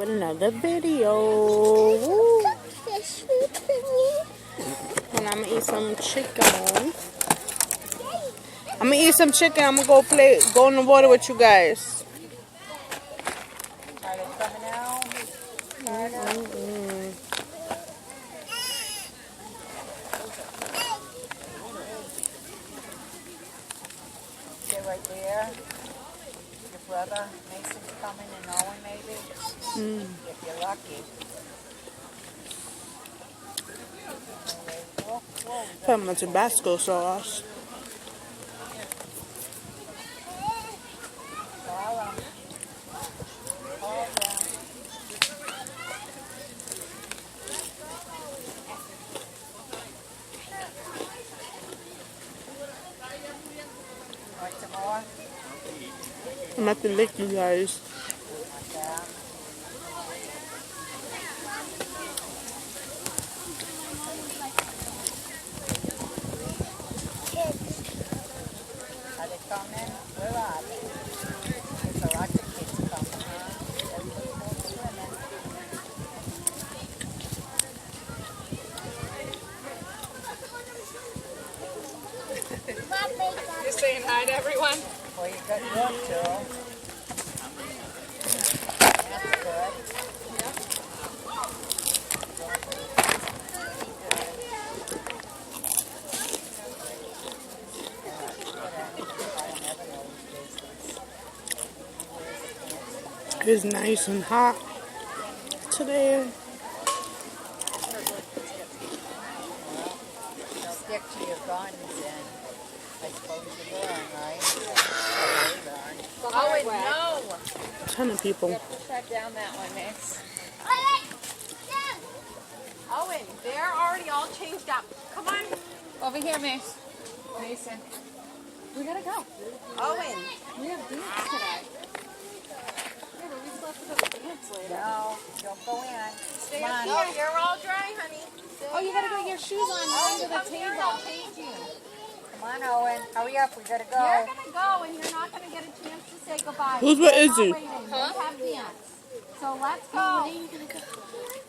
with another video. Woo. And I'm gonna eat some chicken. I'm gonna eat some chicken. I'm gonna go in the water with you guys. Are they coming out? Stay right there. Your brother Mason's coming and Owen maybe. If you're lucky. Put my Tabasco sauce. I'm at the lick, you guys. Are they coming? Where are they? There's a lot of kids coming, huh? Everybody's swimming. You're saying hi to everyone? Well, you got your two. That's good. It's nice and hot today. Stick to your guns and I suppose you learn, right? Oh, no! A ton of people. Push that down that one, Max. Owen, they're already all changed up. Come on. Over here, Max. Mason. We gotta go. Owen. We have dance today. Yeah, but we still have to go to dance later. No, don't go in. Stay Come up on. here. Oh, you're all dry, honey. Oh, you gotta go get your shoes on under the table. I'll change you. Come on, Owen. Hurry up, we gotta go. You're gonna go, and you're not gonna get a chance to say goodbye. Who's with Izzy? They have dance. So let's go.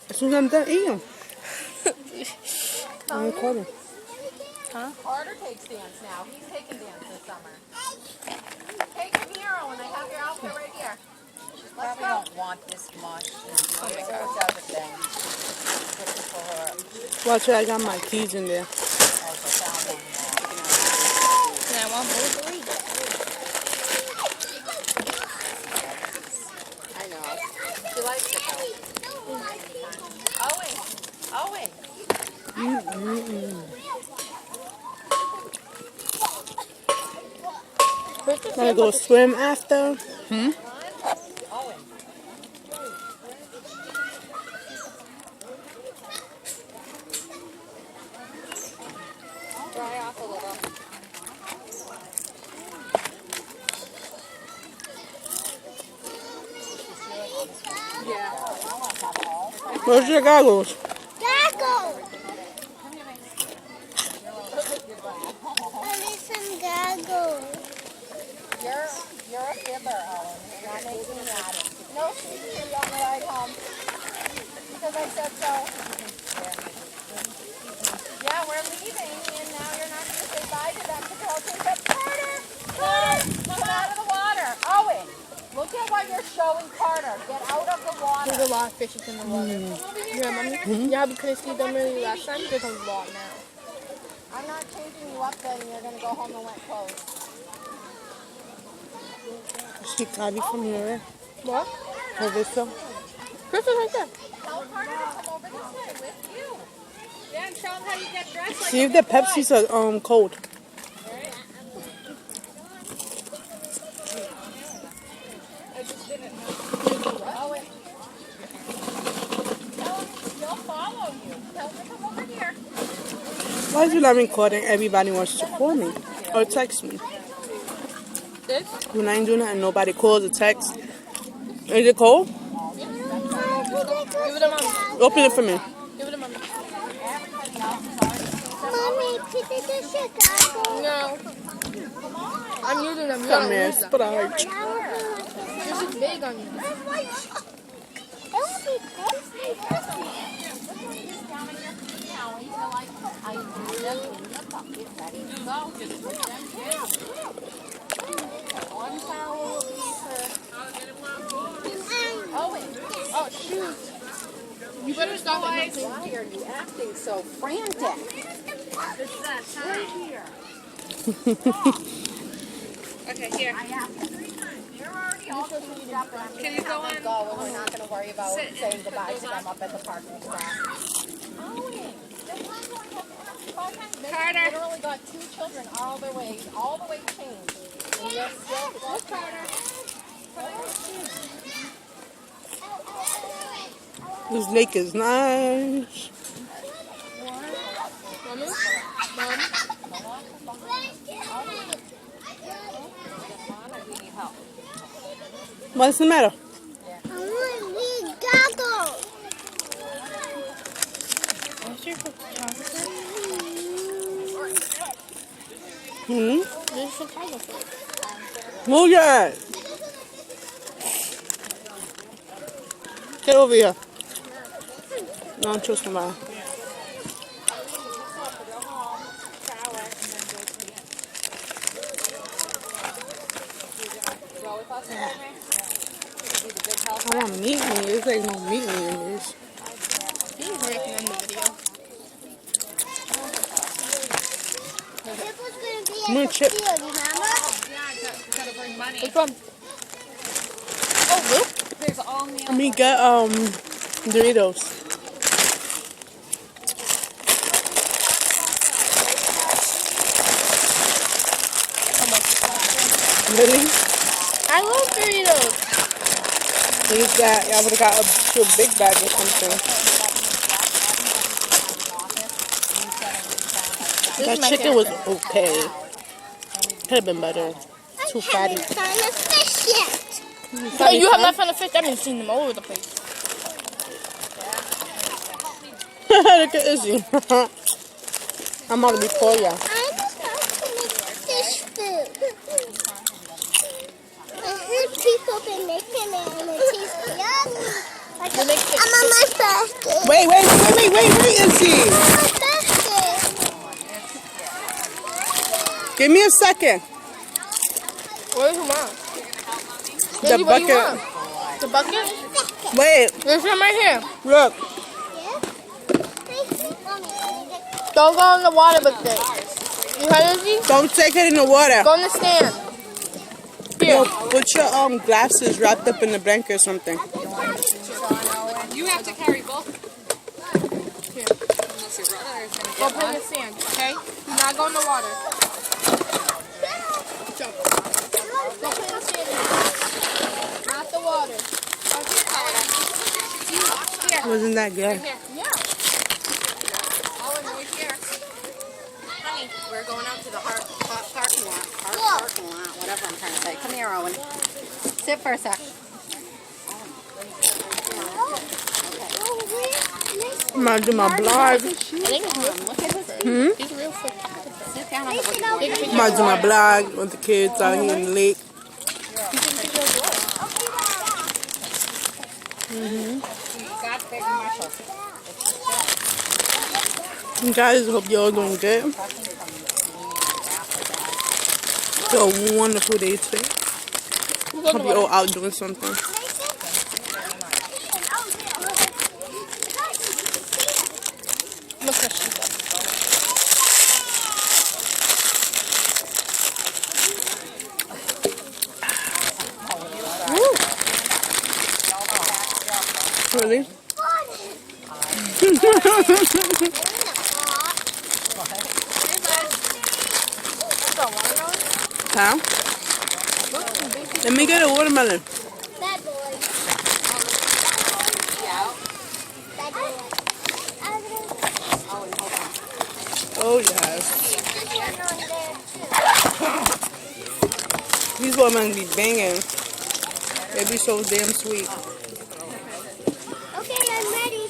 As soon as I'm done eating. I'm recording. Huh? Carter takes dance now. He's taking dance this summer. Take him here, Owen. I have your outfit right here. Let's Probably go. don't want this much. Oh my God. Other things. Looking for her. Watch it, I got my keys in there. Oh, so found one more. And I want both of these. I know. She likes it though. Owen. Owen. Gonna go swim after. Owen. Dry off a little. Yeah. Where's your goggles? Goggles! I need some goggles. You're a fibber, Owen. You're not making me at it. No sleeping on the ride home. Because I said so. Yeah, we're leaving, and now you're not going to say bye to them because they're all changed up. Carter! Carter! Come out of the water! Owen! Look at what you're showing, Carter. Get out of the water. There's a lot of fishes in the water. Yeah, Mommy. Yeah, we couldn't see them really last time. There's a lot now. I'm not changing you up then. You're going to go home in wet clothes. She Kabi from here. What? Melissa. Chris is right there. Tell Carter to come over this way with you. Yeah, and show him how you get dressed like See if the Pepsi's are cold. I just didn't know. Owen. Tell him he'll follow you. Tell him to come over here. Why is it not recording? Everybody wants to call me or text me. This? When I ain't doing nothing, nobody calls or texts. Is it cold? Give it to Mommy. Open it for me. Give it to Mommy. Mommy, could you just get goggles? No. I'm using them. Come here, Sprite. This is big on you. Oh Oh, shoot. You better stop it. Why are you acting so frantic? It's that time. Okay, here. I asked you 3 times. They're already all cleaned up. Can you go on? Go, and we're not going to worry about Sit. saying goodbye to them up at the parking spot. Carter. They literally got 2 children all the way changed. And you're still Carter. This lake is nice. What's the matter? I want these goggles. Hmm? There's photographer. Move your ass. Get over here. No, I'm trusting my. I want meat in here. There's like no meat in this. He's making in the video. Chip was going to be Come on, at the Chip. field, remember? Gotta bring money. Which one? Oh, Luke? There's all meal. Let me get Doritos. Really? I love Doritos. Use that. I would have got a big bag or something. That chicken was okay. Could have been better. Too fatty. I haven't found a fish yet. Oh, you have not found a fish? I've been seeing them all over the place. Look at Izzy. I'm gonna be poor, yeah. I'm supposed to make fish food. I heard people been making it and it tastes yummy. I'm on my basket. Wait, Izzy. I'm on my basket. Give me a second. Where's your mom? The Izzy, what do you bucket. want? The bucket? Wait, There's some right here. look. Don't go in the water with it. You heard Izzy? Don't take it in the water. Go in the stand. Yo, Here. put your glasses wrapped up in the blanket or something. You have to carry both. Here. Go play in the sand, okay? Do not go in the water. Jump. Go play in the sand. Not the water. Wasn't that good? Here. Yeah. Owen, right here. Honey, we're going out to the parking lot. Parking lot, whatever I'm trying to say. Come here, Owen. Sit for a sec. I'm gonna do my blog. I think it's real. Look at his He's real quick. Sit down on the boogie board. Take a picture. I'm gonna do my blog with the kids out here in the lake. Got big muscle. Guys, hope y'all doing good. It's a wonderful day today. Hope you're all out doing something. Look at she does. Really? Huh? Let me get a watermelon. Bad boy. Bad boy. Oh, yes. There's one on there too. These watermelons be banging. They be so damn sweet. Okay, I'm ready.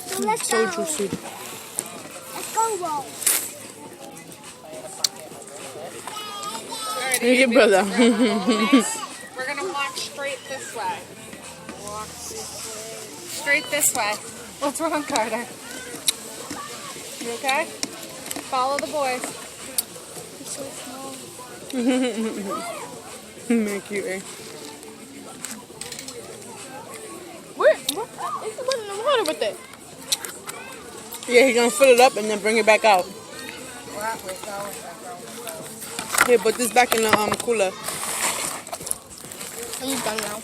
So let's So go. juicy. Let's go, Walt. ready. Look at brother. We're gonna walk straight this way. Walk straight this way. What's wrong, Carter? You okay? Follow the boys. You're so small. Make you, eh? What? It's in the water with it. Yeah, he's gonna fill it up and then bring it back out. Here, put this back in the cooler. Are you done now?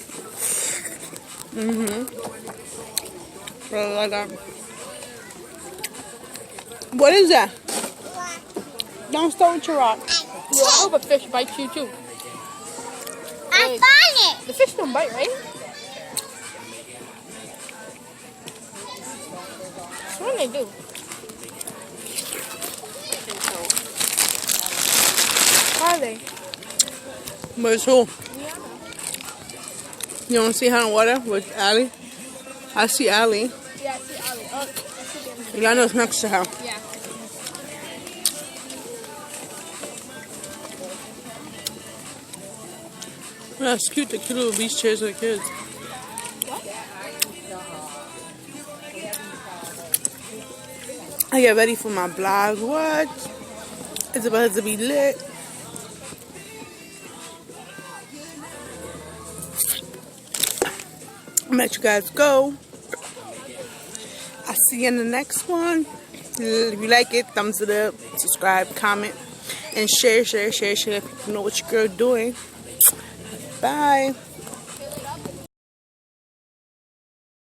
Really like that. What is that? Don't start with your rock. Yo, I hope a fish bites you too. I found it. The fish don't bite, right? What do they do? Why are they? But it's who? You want to see her in water with Allie? I see Allie. Yeah, I see Ali. Oh, I see them. Ilana's next to her. Yeah. Yeah, it's cute. The cute little beach chairs for the kids. I get ready for my vlog. What? It's about to be lit. I'm gonna let you guys go. I'll see you in the next one. If you like it, thumbs it up, subscribe, comment, and share. Let people know what your girl doing. Bye.